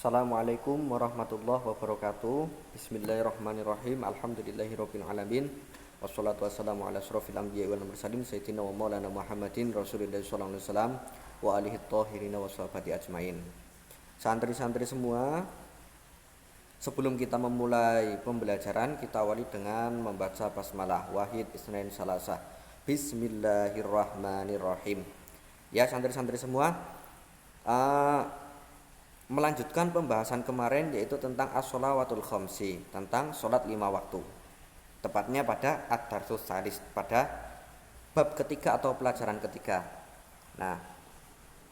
Assalamualaikum warahmatullahi wabarakatuh. Bismillahirrahmanirrahim. Alhamdulillahirabbil alamin. Wassalatu wassalamu ala asyrofil anbiya'i wal mursalin sayyidina wa maulana Muhammadin Rasulillah sallallahu alaihi wasallam wa alihi thahirina wa sahbihi ajmain. Santri-santri semua, sebelum kita memulai pembelajaran, kita awali dengan membaca basmalah Wahid Isnain Salasah. Bismillahirrahmanirrahim. Ya santri-santri semua, melanjutkan pembahasan kemarin yaitu tentang as-sholawatul khamsi, tentang sholat 5 waktu. Tepatnya pada ad-darsus salis, pada bab ketiga atau pelajaran ketiga. Nah,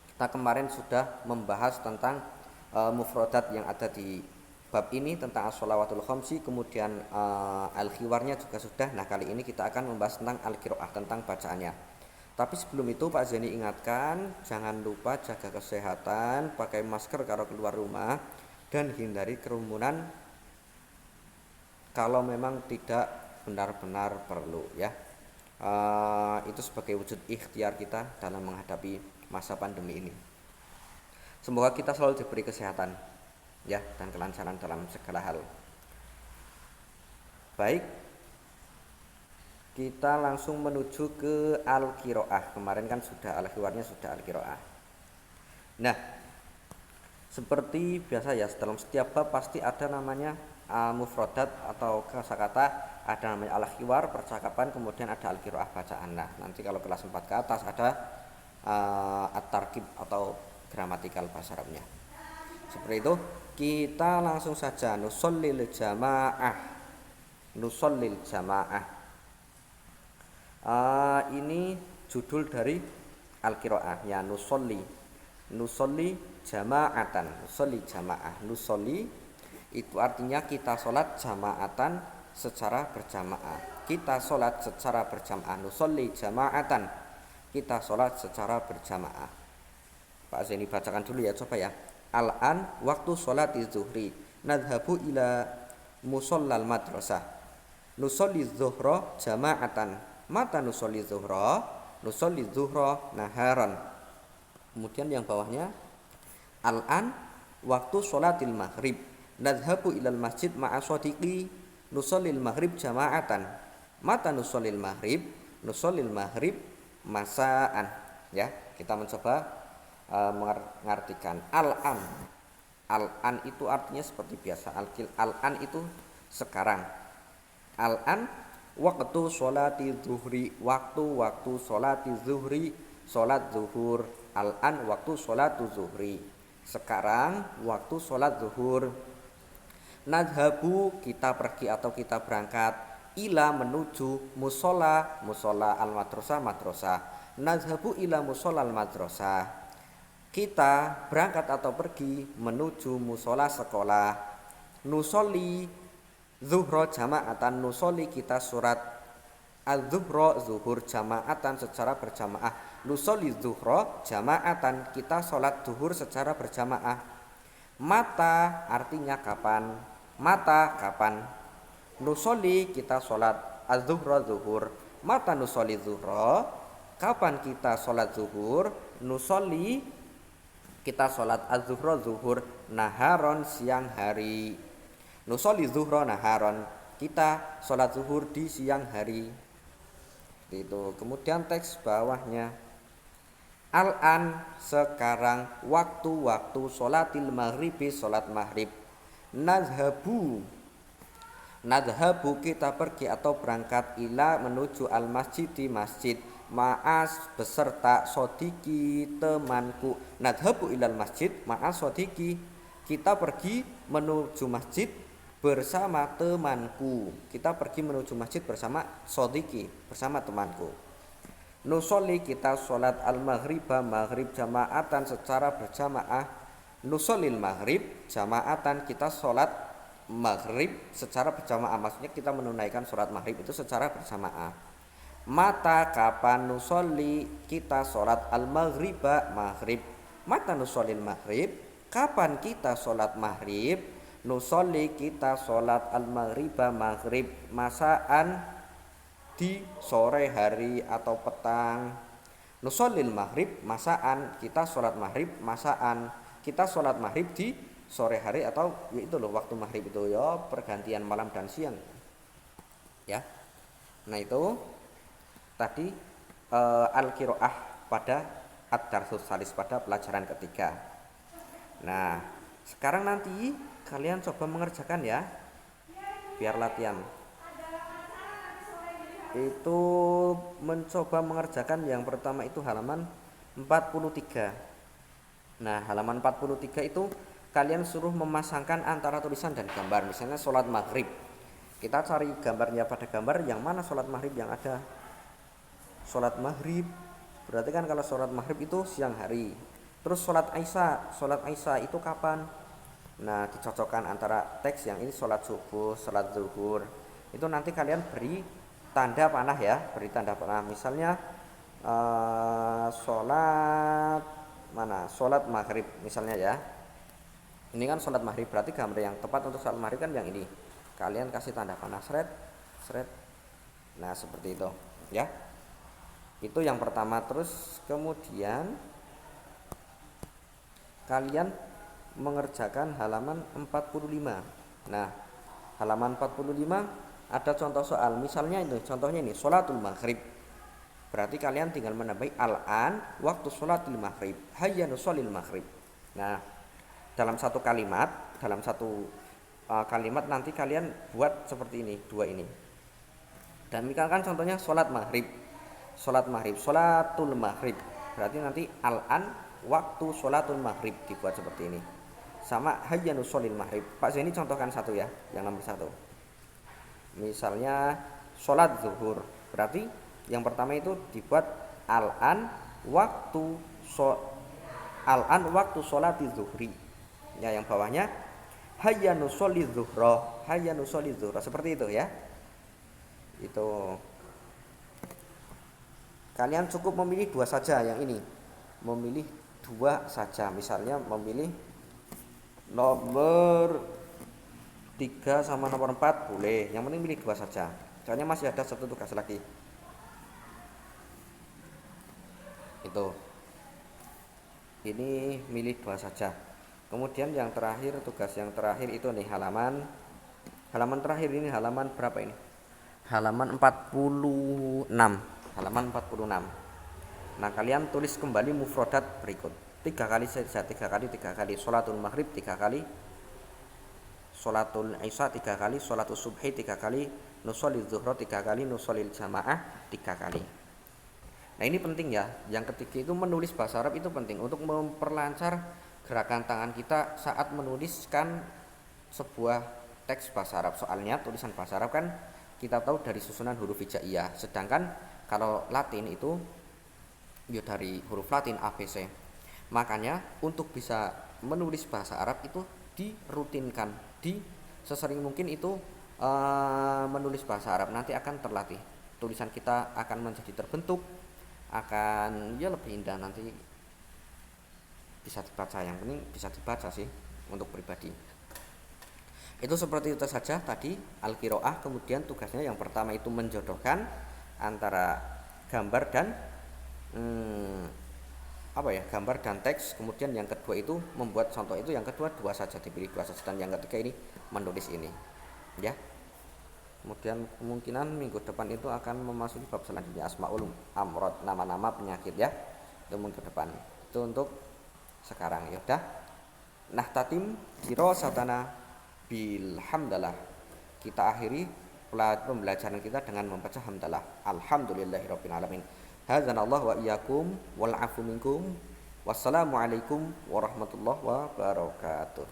kita kemarin sudah membahas tentang mufradat yang ada di bab ini tentang as-sholawatul khamsi, kemudian al-khiwarnya juga sudah. Nah, kali ini kita akan membahas tentang al-qiraah, tentang bacaannya. Tapi sebelum itu Pak Zeni ingatkan, jangan lupa jaga kesehatan, pakai masker kalau keluar rumah, dan hindari kerumunan kalau memang tidak benar-benar perlu ya. Itu sebagai wujud ikhtiar kita dalam menghadapi masa pandemi ini. Semoga kita selalu diberi kesehatan ya, dan kelancaran dalam segala hal. Baik, kita langsung menuju ke al-qiraah. Kemarin kan sudah al-khiwarnya, sudah al-qiraah. Nah, seperti biasa ya, dalam setiap bab pasti ada namanya mufradat atau kosakata, ada namanya al-khiwar, percakapan, kemudian ada al-qiraah, bacaan. Nah, nanti kalau kelas 4 ke atas ada at-tarkib atau gramatikal bahasa Arabnya. Seperti itu, kita langsung saja nusallil jamaah. Nusallil jamaah. Ini judul dari al-qiraah ya, nusolli jama'atan, nusolli jamaah. Nusolli itu artinya kita sholat jamaatan, secara berjamaah. Kita sholat secara berjamaah. Nusolli jama'atan, kita sholat secara berjamaah. Pak Zeni bacakan dulu ya, coba ya. Al-an waktu sholati zuhri, nadhabu ila musallal madrasah, nusolli zuhra jama'atan. Mata nusolli zuhra naharan. Kemudian yang bawahnya, al-an waktu sholatil maghrib, nadhabu ilal masjid ma'a shodiqi, nusallil maghrib jama'atan. Mata nusallil maghrib masaan. Ya, kita mencoba mengartikan al-an. Al-an itu artinya seperti biasa. Al-an itu sekarang. Al-an waktu sholati zuhri, waktu sholati zuhri, sholat zuhur. Al-an waktu sholatu zuhri, sekarang waktu sholat zuhur. Nadhabu kita pergi atau kita berangkat, ila menuju musola al-madrasah. Nadhabu ila musola al-madrasah, kita berangkat atau pergi menuju musola sekolah. Nusolli zuhro jama'atan, nusolli kita surat az-zuhro zuhur jama'atan secara berjamaah. Nusolli zuhro jama'atan, kita sholat zuhur secara berjamaah. Mata artinya kapan, mata kapan. Nusolli kita sholat az-zuhro zuhur. Mata nusolli zuhro, kapan kita sholat zuhur. Nusolli kita sholat az-zuhro zuhur, naharon siang hari. Nusolli zuhra naharon, kita sholat zuhur di siang hari. Itu. Kemudian teks bawahnya, al-an sekarang, waktu sholatil maghribi, sholat maghrib. Nadhabu kita pergi atau berangkat, ila menuju al masjid di masjid, ma'as beserta sodiki temanku. Nadhabu ilal masjid ma'as sodiki, kita pergi menuju masjid bersama temanku. Kita pergi menuju masjid bersama sodiki, bersama temanku. Nusolli kita sholat al-maghriba, maghrib jama'atan secara berjamaah. Nusolil maghrib jama'atan, kita sholat maghrib secara berjamaah. Maksudnya kita menunaikan sholat maghrib itu secara berjamaah. Mata kapan nusolli kita sholat al-maghriba, maghrib. Mata nusolil maghrib, kapan kita sholat maghrib. Nusolli kita sholat al-maghriba, maghrib masaan di sore hari atau petang. Nusollil maghrib masaan, kita sholat maghrib masaan, kita sholat maghrib di sore hari atau ya itu loh waktu maghrib itu ya pergantian malam dan siang ya. Nah itu tadi al-qiraah pada ad-darsus salis pada pelajaran ketiga. Nah sekarang nanti kalian coba mengerjakan ya biar latihan itu mencoba mengerjakan yang pertama itu halaman 43. Nah halaman 43 itu kalian suruh memasangkan antara tulisan dan gambar. Misalnya sholat maghrib, kita cari gambarnya pada gambar yang mana sholat maghrib yang ada. Sholat maghrib berarti kan kalau sholat maghrib itu siang hari. Terus sholat Isya itu kapan? Nah dicocokkan antara teks yang ini sholat subuh, sholat zuhur. Itu nanti kalian beri tanda panah ya, beri tanda panah. Misalnya sholat mana? Sholat maghrib misalnya ya. Ini kan sholat maghrib berarti gambar yang tepat untuk sholat maghrib kan yang ini. Kalian kasih tanda panah seret. Nah seperti itu ya. Itu yang pertama. Terus kemudian kalian mengerjakan halaman 45. Nah halaman 45 ada contoh soal, misalnya itu contohnya ini sholatul maghrib, berarti kalian tinggal menambahi al-an waktu sholatul maghrib, hayya nusholil maghrib. Nah dalam satu kalimat nanti kalian buat seperti ini, dua ini. Dan misalkan contohnya sholatul maghrib, berarti nanti al-an waktu sholatul maghrib dibuat seperti ini. Sama hayya nusholil maghrib. Pak Zaini contohkan satu ya, yang nomor satu. Misalnya sholat zuhur, berarti yang pertama itu dibuat al-an waktu sholat zuhri. Ya yang bawahnya hayya nusolli zuhra, seperti itu ya. Itu kalian cukup memilih dua saja yang ini. Memilih dua saja, misalnya memilih nomor 3 sama nomor 4 boleh, yang penting pilih dua saja. Soalnya masih ada satu tugas lagi. Itu. Ini milih dua saja. Kemudian yang terakhir, tugas yang terakhir itu nih halaman terakhir ini halaman berapa ini? Halaman 46. Halaman 46. Nah, kalian tulis kembali mufradat berikut. 3 kali saja, 3 kali sholatul maghrib 3 kali, sholatul isya 3 kali, sholatul subhi 3 kali, nusolil zuhra 3 kali, nusolil jamaah 3 kali. Nah ini penting ya. Yang ketiga itu menulis bahasa Arab itu penting untuk memperlancar gerakan tangan kita saat menuliskan sebuah teks bahasa Arab. Soalnya tulisan bahasa Arab kan kita tahu dari susunan huruf hijaiyah. Sedangkan kalau Latin itu ya dari huruf Latin ABC. Makanya untuk bisa menulis bahasa Arab itu dirutinkan, sesering mungkin itu menulis bahasa Arab, nanti akan terlatih, tulisan kita akan menjadi terbentuk, akan ya lebih indah, nanti bisa dibaca. Yang penting bisa dibaca sih untuk pribadi. Itu seperti itu saja tadi al-qiraah. Kemudian tugasnya yang pertama itu menjodohkan antara gambar dan gambar dan teks. Kemudian yang kedua itu membuat contoh, itu yang kedua dua saja, dipilih dua saja. Dan yang ketiga ini menulis ini ya. Kemudian kemungkinan minggu depan itu akan memasuki bab selanjutnya, asmaul amrod, nama-nama penyakit ya. Itu minggu depan. Itu untuk sekarang ya udah. Nah tatim dirasatana bilhamdalah. Kita akhiri pembelajaran kita dengan membaca hamdalah. Alhamdulillahirabbil alamin. Hadzanallahu wa iyyakum wal afu minkum. Wassalamualaikum warahmatullahi wabarakatuh.